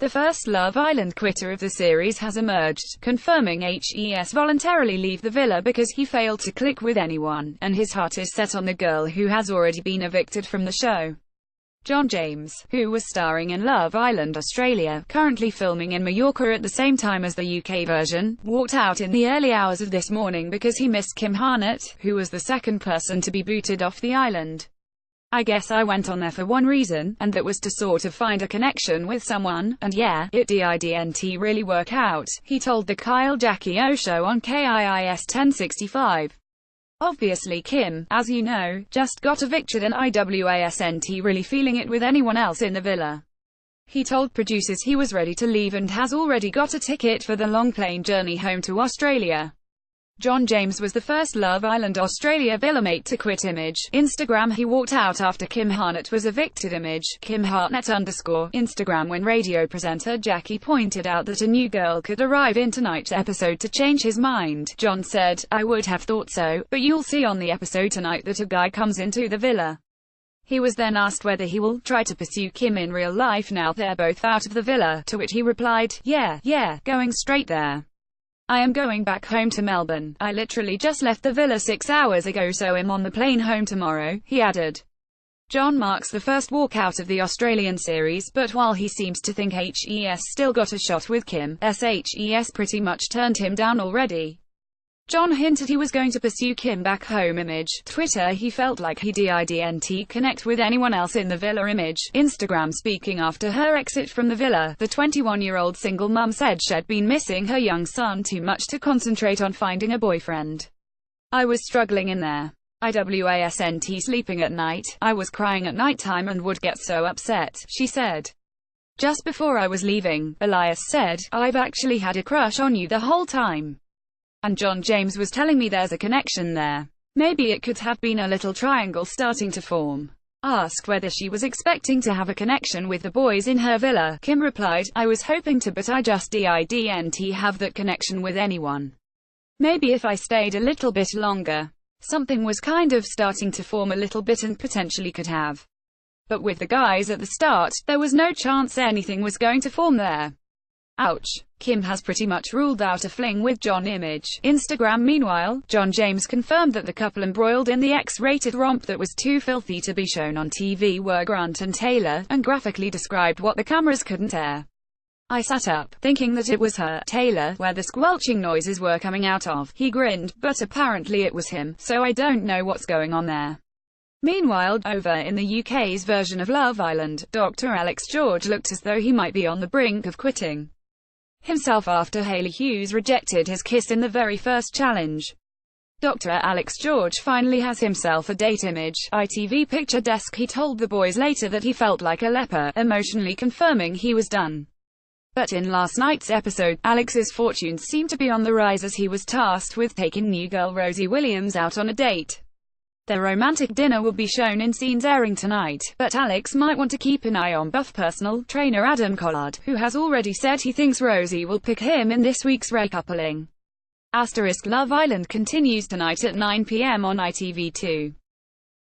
The first Love Island quitter of the series has emerged, confirming HES voluntarily leave the villa because he failed to click with anyone, and his heart is set on the girl who has already been evicted from the show. John James, who was starring in Love Island Australia, currently filming in Mallorca at the same time as the UK version, walked out in the early hours of this morning because he missed Kim Harnett, who was the second person to be booted off the island. "I guess I went on there for one reason, and that was to sort of find a connection with someone, and yeah, it didn't really work out," he told the Kyle Jackie O Show on KIIS 1065. "Obviously Kim, as you know, just got evicted and I wasn't really feeling it with anyone else in the villa." He told producers he was ready to leave and has already got a ticket for the long plane journey home to Australia. John James was the first Love Island Australia villamate to quit. Image Instagram. He walked out after Kim Harnett was evicted. Image Kim Harnett _ Instagram. When radio presenter Jackie pointed out that a new girl could arrive in tonight's episode to change his mind, John said, "I would have thought so, but you'll see on the episode tonight that a guy comes into the villa." He was then asked whether he will try to pursue Kim in real life now they're both out of the villa, to which he replied, yeah, going straight there. "I am going back home to Melbourne. I literally just left the villa 6 hours ago, so I'm on the plane home tomorrow," he added. John marks the first walkout of the Australian series, but while he seems to think HES still got a shot with Kim, HES pretty much turned him down already. John hinted he was going to pursue Kim back home. Image Twitter. He felt like he didn't connect with anyone else in the villa. Image Instagram. Speaking after her exit from the villa, the 21-year-old single mum said she'd been missing her young son too much to concentrate on finding a boyfriend. "I was struggling in there. I wasn't sleeping at night. I was crying at nighttime and would get so upset," she said. "Just before I was leaving," Elias said, "I've actually had a crush on you the whole time. And John James was telling me there's a connection there. Maybe it could have been a little triangle starting to form." Asked whether she was expecting to have a connection with the boys in her villa, Kim replied, "I was hoping to, but I just didn't have that connection with anyone. Maybe if I stayed a little bit longer, something was kind of starting to form a little bit and potentially could have. But with the guys at the start, there was no chance anything was going to form there. Ouch." Kim has pretty much ruled out a fling with John. Image Instagram. Meanwhile, John James confirmed that the couple embroiled in the X-rated romp that was too filthy to be shown on TV were Grant and Taylor, and graphically described what the cameras couldn't air. "I sat up, thinking that it was her, Taylor, where the squelching noises were coming out of," he grinned, "but apparently it was him, so I don't know what's going on there." Meanwhile, over in the UK's version of Love Island, Dr. Alex George looked as though he might be on the brink of quitting himself after Hayley Hughes rejected his kiss in the very first challenge. Dr. Alex George finally has himself a date. Image ITV Picture Desk. He told the boys later that he felt like a leper, emotionally confirming he was done. But in last night's episode, Alex's fortunes seemed to be on the rise as he was tasked with taking new girl Rosie Williams out on a date. Their romantic dinner will be shown in scenes airing tonight, but Alex might want to keep an eye on buff personal trainer Adam Collard, who has already said he thinks Rosie will pick him in this week's recoupling. *Love Island continues tonight at 9 p.m. on ITV2.